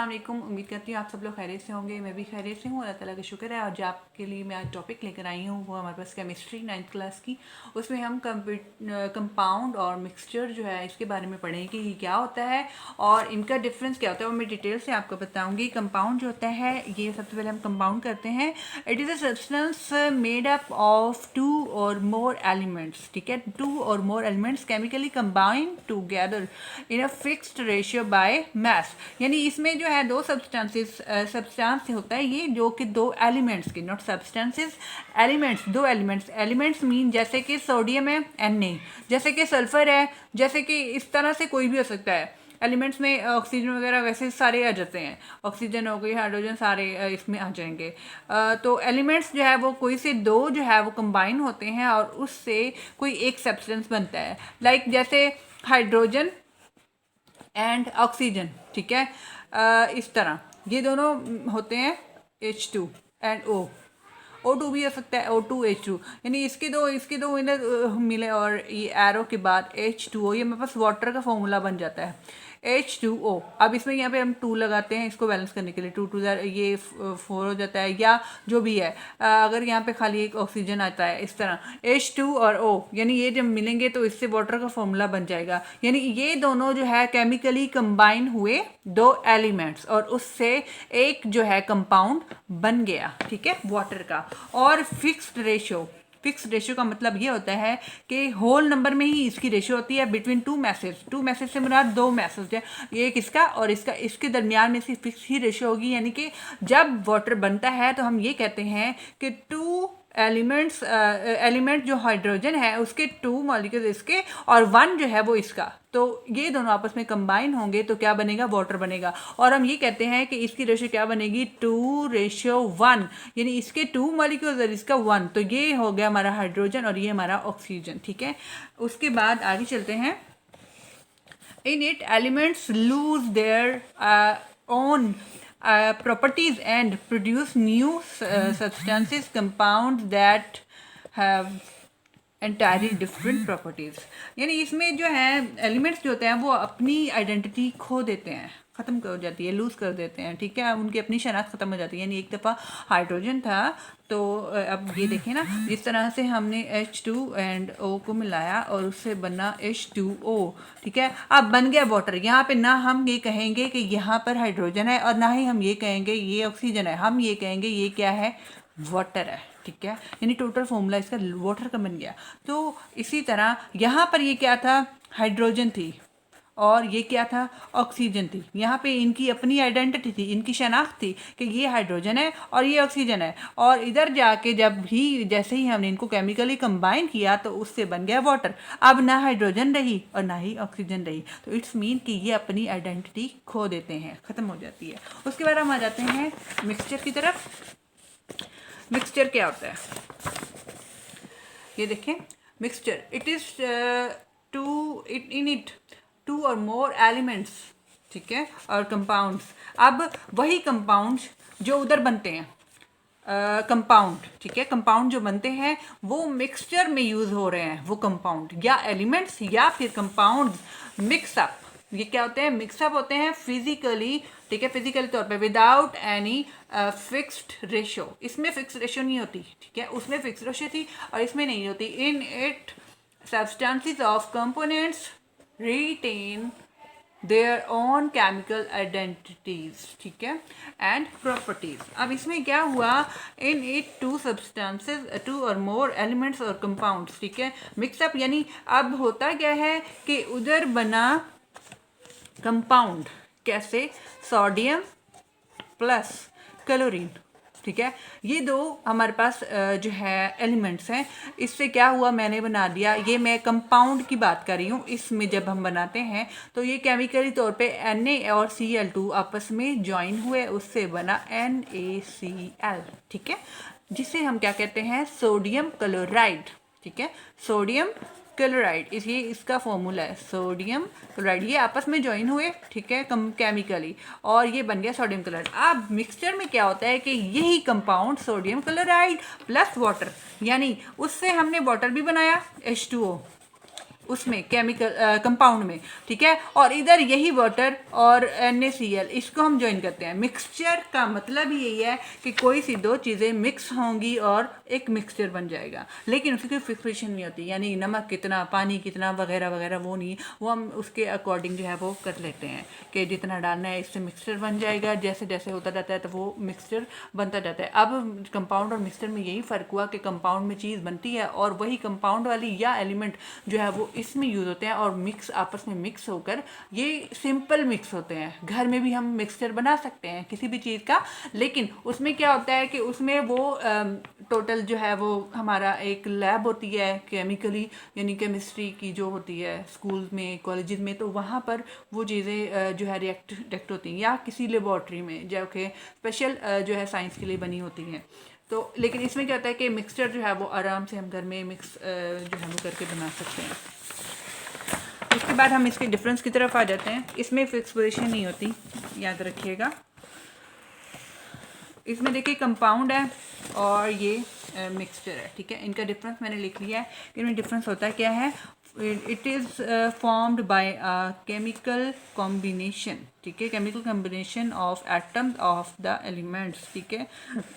अस्सलाम वालेकुम। उम्मीद करती हूँ आप सब लोग खैरियत से होंगे। मैं भी खैरियत से हूँ, अल्लाह ताला का शुक्र है। और जो आपके लिए मैं आज टॉपिक लेकर आई हूँ वो हमारे पास केमिस्ट्री 9th क्लास की। उसमें हम कंपाउंड और मिक्सचर जो है इसके बारे में पढ़ेंगे कि ये क्या होता है और इनका डिफरेंस क्या होता है, वो मैं डिटेल से आपको बताऊँगी। कंपाउंड जो होता है, ये सबसे पहले हम कंपाउंड करते हैं। It is a substance made up of 2 और मोर एलिमेंट्स। ठीक है, 2 और more elements chemically combine together in a fixed ratio by mass. यानी इसमें जो है दो सब्सटेंस होता है ये, जो कि दो एलिमेंट्स के, नॉट सब्सटेंसेस, एलिमेंट्स, दो एलिमेंट्स मीन जैसे कि सोडियम है Na, जैसे कि सल्फर है, जैसे कि इस तरह से कोई भी हो सकता है। एलिमेंट्स में ऑक्सीजन वगैरह वैसे सारे आ जाते हैं, ऑक्सीजन हो गई, हाइड्रोजन, सारे इसमें आ जाएंगे। तो एलिमेंट्स जो है वो कोई से दो जो है वो कंबाइन होते हैं और उससे कोई एक सब्सटेंस बनता है। लाइक जैसे हाइड्रोजन एंड ऑक्सीजन। ठीक है, इस तरह ये दोनों होते हैं H2 एंड O2 भी हो सकता है, O2H2। यानी इसके दो इधर मिले और ये एरो के बाद H2O, ये मेरे पास वाटर का फॉर्मूला बन जाता है H2O। अब इसमें यहाँ पे हम 2 लगाते हैं इसको बैलेंस करने के लिए, 2 2 ये 4 हो जाता है, या जो भी है। अगर यहाँ पे खाली एक ऑक्सीजन आता है इस तरह H2 और O, यानी ये जब मिलेंगे तो इससे वाटर का फॉर्मूला बन जाएगा। यानी ये दोनों जो है केमिकली कंबाइन हुए दो एलिमेंट्स और उससे एक जो है कंपाउंड बन गया। ठीक है, वाटर का। और फिक्स्ड रेशियो का मतलब ये होता है कि होल नंबर में ही इसकी रेशियो होती है बिटवीन टू मैसेज से मुराद दो मैसेज है, एक इसका और इसका, इसके दरमियान में से फिक्स ही रेशियो होगी। यानी कि जब वाटर बनता है तो हम ये कहते हैं कि टू एलिमेंट जो हाइड्रोजन है उसके 2 मॉलिक्यूल्स इसके और 1 जो है वो इसका, तो ये दोनों आपस में कंबाइन होंगे तो क्या बनेगा, वाटर बनेगा। और हम ये कहते हैं कि इसकी रेशियो क्या बनेगी, 2:1, यानी इसके 2 मॉलिक्यूल्स और इसका 1, तो ये हो गया हमारा हाइड्रोजन और ये हमारा ऑक्सीजन। ठीक है, उसके बाद आगे चलते हैं। In it elements lose their own properties and produce new substances, compounds that have entirely different properties। यानी इसमें जो है एलिमेंट्स जो होते हैं वो अपनी आइडेंटिटी खो देते हैं, ख़त्म हो जाती है, लूज़ कर देते हैं। ठीक है, उनकी अपनी शनाख्त ख़त्म हो जाती है। यानी एक दफ़ा हाइड्रोजन था तो अब ये देखें ना, जिस तरह से हमने H2 एंड O को मिलाया और उससे बना H2O। ठीक है, अब बन गया वाटर। यहाँ पे ना हम ये कहेंगे कि यहाँ पर हाइड्रोजन है और ना ही हम ये कहेंगे ये ऑक्सीजन है, हम ये कहेंगे ये क्या है, वाटर है। ठीक है, यानी टोटल फॉर्मूला इसका वाटर का बन गया। तो इसी तरह यहाँ पर ये क्या था, हाइड्रोजन थी और ये क्या था, ऑक्सीजन थी। यहाँ पे इनकी अपनी आइडेंटिटी थी, इनकी शनाख्त थी कि ये हाइड्रोजन है और ये ऑक्सीजन है। और इधर जाके जब भी जैसे ही हमने इनको केमिकली कंबाइन किया तो उससे बन गया वाटर। अब ना हाइड्रोजन रही और ना ही ऑक्सीजन रही, तो इट्स मीन कि ये अपनी आइडेंटिटी खो देते हैं, ख़त्म हो जाती है। उसके बाद हम आ जाते हैं मिक्सचर की तरफ। मिक्सचर क्या होता है, ये देखें। Mixture it is in it 2 और मोर एलिमेंट्स। ठीक है, और कंपाउंड्स। अब वही कंपाउंड्स जो उधर बनते हैं कंपाउंड। ठीक है, कंपाउंड जो बनते हैं वो मिक्सचर में यूज हो रहे हैं, वो कंपाउंड या एलिमेंट्स या फिर कंपाउंड मिक्सअप। ये क्या होते हैं, मिक्सअप होते हैं फिजिकली। ठीक है, फिजिकली तौर पे विदाउट एनी फिक्स्ड रेशियो। इसमें फिक्स्ड रेशियो नहीं होती। ठीक है, उसमें फिक्स्ड रेशियो थी और इसमें नहीं होती। In it substances of components retain their own chemical identities। ठीक है, and properties। अब इसमें क्या हुआ, in it 2 substances, 2 or more elements और compounds। ठीक है, मिक्सअप यानी अब होता क्या है कि उधर बना कंपाउंड, कैसे, सोडियम प्लस क्लोरीन। ठीक है, ये दो हमारे पास जो है एलिमेंट्स हैं। इससे क्या हुआ, मैंने बना दिया, ये मैं कंपाउंड की बात कर रही हूँ। इसमें जब हम बनाते हैं तो ये केमिकली तौर पे Na और Cl2 आपस में ज्वाइन हुए, उससे बना NaCl। ठीक है, जिसे हम क्या कहते हैं, सोडियम क्लोराइड। ठीक है, सोडियम क्लोराइड, ये इसका फॉर्मूला है, सोडियम क्लोराइड। ये आपस में ज्वाइन हुए, ठीक है, केमिकली, और ये बन गया सोडियम क्लोराइड। अब मिक्सचर में क्या होता है कि यही compound sodium chloride plus water, यानी उससे हमने वाटर भी बनाया H2O, उसमें केमिकल कंपाउंड में, ठीक है। और इधर यही वाटर और NaCl इसको हम ज्वाइन करते हैं। मिक्सचर का मतलब ही यही है कि कोई सी दो चीज़ें मिक्स होंगी और एक मिक्सचर बन जाएगा, लेकिन उसकी कोई फिक्सेशन नहीं होती, यानी नमक कितना, पानी कितना वगैरह वगैरह, वो नहीं, वो हम उसके अकॉर्डिंग जो है वो कर लेते हैं कि जितना डालना है इससे मिक्सचर बन जाएगा। जैसे जैसे होता जाता है तो वो मिक्सचर बनता जाता है। अब कंपाउंड और मिक्सचर में यही फ़र्क हुआ कि कंपाउंड में चीज़ बनती है और वही कंपाउंड वाली या एलिमेंट जो है वो इसमें यूज़ होते हैं और मिक्स आपस में मिक्स होकर ये सिंपल मिक्स होते हैं। घर में भी हम मिक्सचर बना सकते हैं किसी भी चीज़ का, लेकिन उसमें क्या होता है कि उसमें वो टोटल जो है वो हमारा एक लैब होती है केमिकली, यानी केमिस्ट्री की जो होती है स्कूल में कॉलेज में, तो वहाँ पर वो चीज़ें जो है रिएक्ट होती हैं, या किसी लेबॉर्ट्री में जो कि स्पेशल जो है साइंस के लिए बनी होती हैं। तो लेकिन इसमें क्या होता है कि मिक्सचर जो है वो आराम से हम घर में मिक्स जो है वो करके बना सकते हैं। उसके बाद हम इसके डिफरेंस की तरफ आ जाते हैं। इसमें फिक्स पोजीशन नहीं होती, याद रखिएगा। इसमें देखिए कंपाउंड है और ये मिक्सचर है, ठीक है। इनका डिफरेंस मैंने लिख लिया है। इनमें डिफरेंस होता है क्या है, it is formed by chemical combination, ठीक है, chemical combination of atoms of the elements, ठीक है।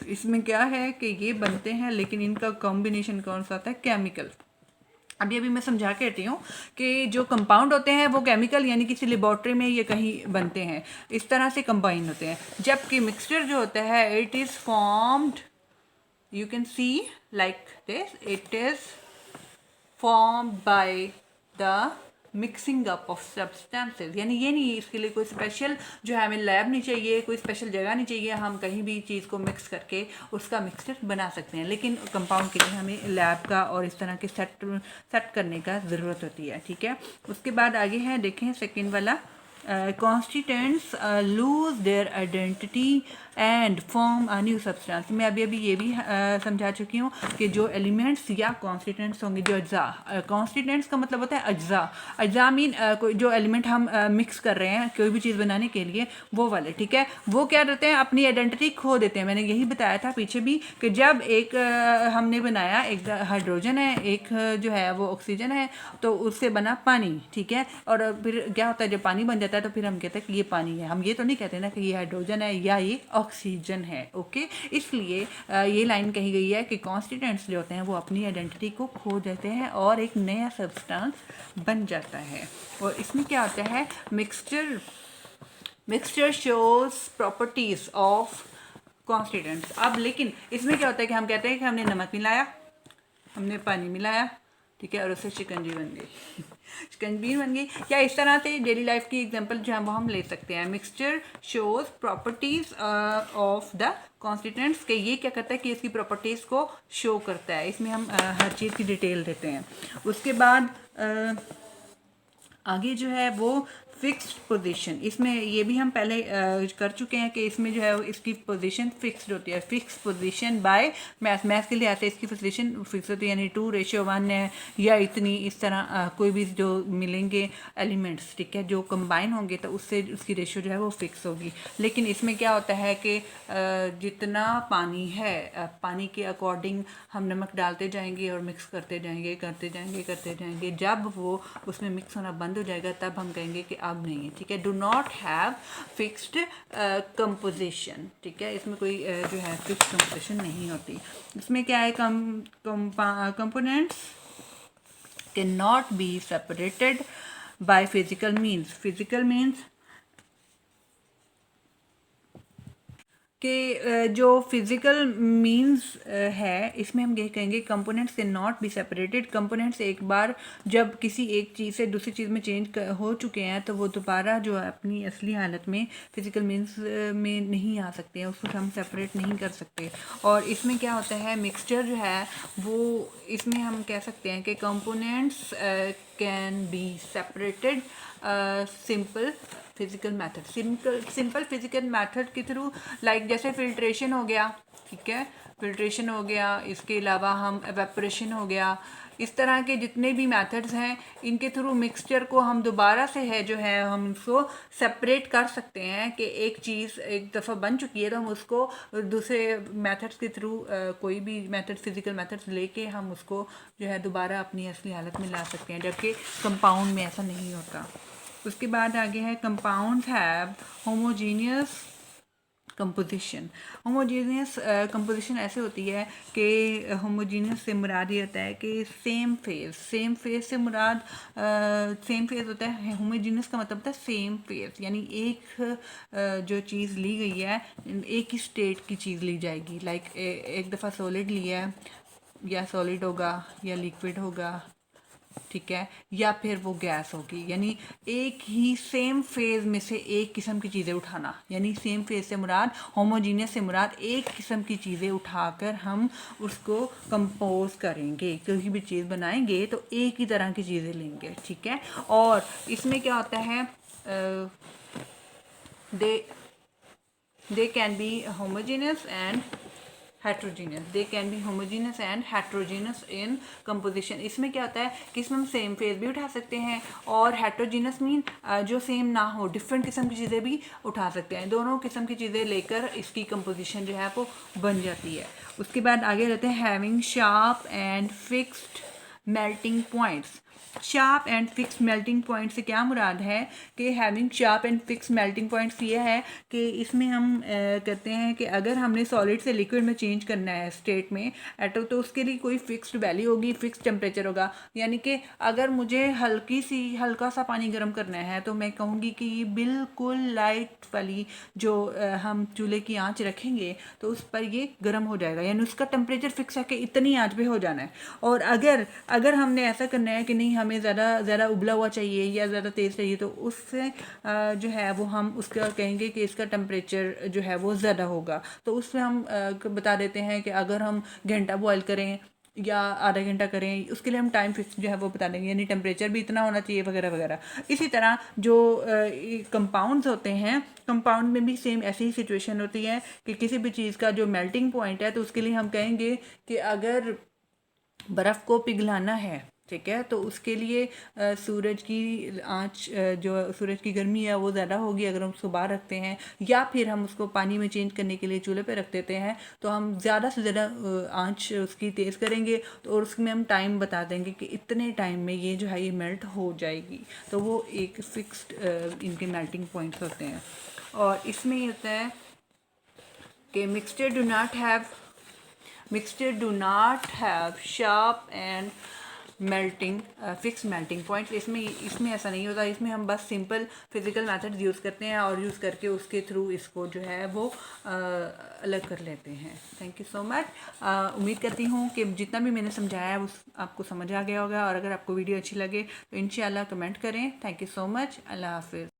इसमें क्या है कि ये बनते हैं, लेकिन इनका कॉम्बिनेशन कौन सा होता है, केमिकल। अभी मैं समझा के हटी हूँ कि जो कंपाउंड होते हैं वो केमिकल, यानी किसी लेबॉर्ट्री में ये कहीं बनते हैं, इस तरह से कंबाइन होते हैं। जबकि मिक्सचर जो होता है it is formed, you can see like this, it is formed by the mixing up of substances। यानी ये नहीं, इसके लिए कोई स्पेशल जो है हमें लैब नहीं चाहिए, कोई स्पेशल जगह नहीं चाहिए, हम कहीं भी चीज़ को मिक्स करके उसका मिक्सचर बना सकते हैं। लेकिन कंपाउंड के लिए हमें लैब का और इस तरह के सेट करने का ज़रूरत होती है, ठीक है। उसके बाद आगे है, देखें सेकेंड वाला, constituents lose their identity and form a new substance। मैं अभी ये भी समझा चुकी हूँ कि जो एलिमेंट्स या कॉन्स्टिटेंट्स होंगे, जो अज्जा, कॉन्स्टिटेंट्स का मतलब होता है अज्जा। अज्जा मीन कोई जो एलिमेंट हम मिक्स कर रहे हैं कोई भी चीज़ बनाने के लिए, वो वाले, ठीक है। वो क्या करते हैं, अपनी आइडेंटिटी खो देते हैं। मैंने यही बताया था पीछे भी कि जब एक हमने बनाया, एक हाइड्रोजन है, एक जो है वो ऑक्सीजन है, तो उससे बना पानी, ठीक है। और फिर क्या होता है, जब पानी बन जाता है तो फिर हम कहते हैं कि ये पानी है। हम ये तो नहीं कहते ना कि ये हाइड्रोजन है या ये ऑक्सीजन है, ओके। इसलिए ये लाइन कही गई है कि कॉन्स्टिटेंट्स जो होते हैं वो अपनी आइडेंटिटी को खो देते हैं और एक नया सब्सटेंस बन जाता है। और इसमें क्या होता है, मिक्सचर शोज प्रॉपर्टीज ऑफ कॉन्स्टिटेंट्स। अब लेकिन इसमें क्या होता है कि हम कहते हैं कि हमने नमक मिलाया, हमने पानी मिलाया, ठीक है, और उससे शिकंजी बन गई शिकंजी बन गई। या इस तरह से डेली लाइफ की एग्जांपल जो है वो हम ले सकते हैं। Mixture shows properties of the constituents, के ये क्या करता है कि इसकी प्रॉपर्टीज़ को शो करता है। इसमें हम हर चीज़ की डिटेल देते हैं। उसके बाद आगे जो है वो फिक्स्ड पोजीशन, इसमें ये भी हम पहले कर चुके हैं कि इसमें जो है इसकी पोजीशन फिक्स्ड होती है। फिक्स पोजीशन बाय मैथ्स के लिए आते हैं, इसकी पोजीशन फिक्स होती है, यानी 2:1 है या इतनी, इस तरह कोई भी जो मिलेंगे एलिमेंट्स, ठीक है, जो कंबाइन होंगे तो उससे उसकी रेशियो जो है वो फिक्स होगी। लेकिन इसमें क्या होता है कि जितना पानी है, पानी के अकॉर्डिंग हम नमक डालते जाएंगे और मिक्स करते जाएंगे। जब वो उसमें मिक्स होना बंद हो जाएगा तब हम कहेंगे कि अब नहीं है, ठीक है। Do not have fixed composition, ठीक है। इसमें कोई जो है फिक्स्ड कंपोजिशन नहीं होती। इसमें क्या है, components can not be separated by physical means कि जो फिज़िकल मींस है, इसमें हम ये कहेंगे components can not be separated. Components एक बार जब किसी एक चीज़ से दूसरी चीज़ में चेंज हो चुके हैं तो वो दोबारा जो है अपनी असली हालत में फिज़िकल मींस में नहीं आ सकते हैं, उसको हम सेपरेट नहीं कर सकते। और इसमें क्या होता है, मिक्सचर जो है वो, इसमें हम कह सकते हैं कि components can be separated simple physical method के थ्रू, लाइक जैसे फिल्ट्रेशन हो गया, ठीक है, फिल्ट्रेशन हो गया, इसके अलावा हम एवेपोरेशन हो गया, इस तरह के जितने भी मेथड्स हैं इनके थ्रू मिक्सचर को हम दोबारा से है जो है हम उसको सेपरेट कर सकते हैं कि एक चीज़ एक दफ़ा बन चुकी है तो हम उसको दूसरे मेथड्स के थ्रू कोई भी मेथड फिज़िकल मेथड्स लेके हम उसको जो है दोबारा अपनी असली हालत में ला सकते हैं, जबकि कंपाउंड में ऐसा नहीं होता। उसके बाद आगे है compound have homogeneous composition. Homogeneous composition ऐसे होती है कि होमोजीनियस से मुराद ये होता है कि सेम फेज से मुराद सेम फेज होता है। होमोजीनियस का मतलब होता है सेम फेज, यानी एक जो चीज़ ली गई है एक ही स्टेट की चीज़ ली जाएगी। लाइक एक दफ़ा सॉलिड लिया है, या सॉलिड होगा या लिक्विड होगा, ठीक है, या फिर वो गैस होगी, यानी एक ही सेम फेज में से एक किस्म की चीज़ें उठाना, यानी सेम फेज से मुराद होमोजीनियस से मुराद एक किस्म की चीज़ें उठाकर हम उसको कंपोज करेंगे। कोई भी चीज़ बनाएंगे तो एक ही तरह की चीज़ें लेंगे, ठीक है। और इसमें क्या होता है, they can be homogeneous and heterogeneous, they can be homogeneous and heterogeneous in composition. इसमें क्या होता है कि इसमें हम सेम फेज भी उठा सकते हैं, और हेट्रोजीनियस मीन जो सेम ना हो, डिफरेंट किस्म की चीज़ें भी उठा सकते हैं। दोनों किस्म की चीज़ें लेकर इसकी कंपोजिशन जो है वो बन जाती है। उसके बाद आगे रहते हैं having sharp and fixed melting points. Sharp and fix melting point से क्या मुराद है कि having sharp and fix melting points ये है कि इसमें हम कहते हैं कि अगर हमने सॉलिड से लिक्विड में चेंज करना है स्टेट में एटो, तो उसके लिए कोई फिक्स्ड वैल्यू होगी, फिक्स टेम्परेचर होगा। यानी कि अगर मुझे हल्का सा पानी गर्म करना है तो मैं कहूँगी कि ये बिल्कुल लाइट वाली जो हम चूल्हे की आँच रखेंगे तो उस पर ये गर्म हो जाएगा, यानी उसका टेम्परेचर फिक्स है कि इतनी आँच पे हो जाना है। और अगर हमने ऐसा करना है कि नहीं हमें ज़्यादा उबला हुआ चाहिए या ज़्यादा तेज़ चाहिए, तो उससे जो है वो हम उसका कहेंगे कि इसका टेम्परेचर जो है वो ज़्यादा होगा। तो उसमें हम बता देते हैं कि अगर हम घंटा बॉयल करें या आधा घंटा करें, उसके लिए हम टाइम फिक्स जो है वो बता देंगे, यानी टेम्परेचर भी इतना होना चाहिए वगैरह वगैरह। इसी तरह जो कंपाउंड्स होते हैं, कंपाउंड में भी सेम ऐसी ही सिचुएशन होती है कि किसी भी चीज़ का जो मेल्टिंग पॉइंट है, तो उसके लिए हम कहेंगे कि अगर बर्फ़ को पिघलाना है, ठीक है, तो उसके लिए सूरज की आँच जो सूरज की गर्मी है वो ज़्यादा होगी अगर हम उसको बाहर रखते हैं, या फिर हम उसको पानी में चेंज करने के लिए चूल्हे पे रख देते हैं, तो हम ज़्यादा से ज़्यादा आँच उसकी तेज़ करेंगे, तो और उसमें हम टाइम बता देंगे कि इतने टाइम में ये जो है ये मेल्ट हो जाएगी। तो वो एक फिक्स्ड इनके मेल्टिंग पॉइंट्स होते हैं। और इसमें ये होता है कि mixture do not have sharp and fix melting points. इसमें ऐसा नहीं होता। इसमें हम बस सिंपल फिजिकल मेथड यूज़ करते हैं और यूज़ करके उसके थ्रू इसको जो है वो अलग कर लेते हैं। Thank you so much. उम्मीद करती हूँ कि जितना भी मैंने समझाया है वो आपको समझ आ गया होगा, और अगर आपको वीडियो अच्छी लगे तो इंशाल्लाह कमेंट करें। Thank you so much. अल्लाह हाफिज़।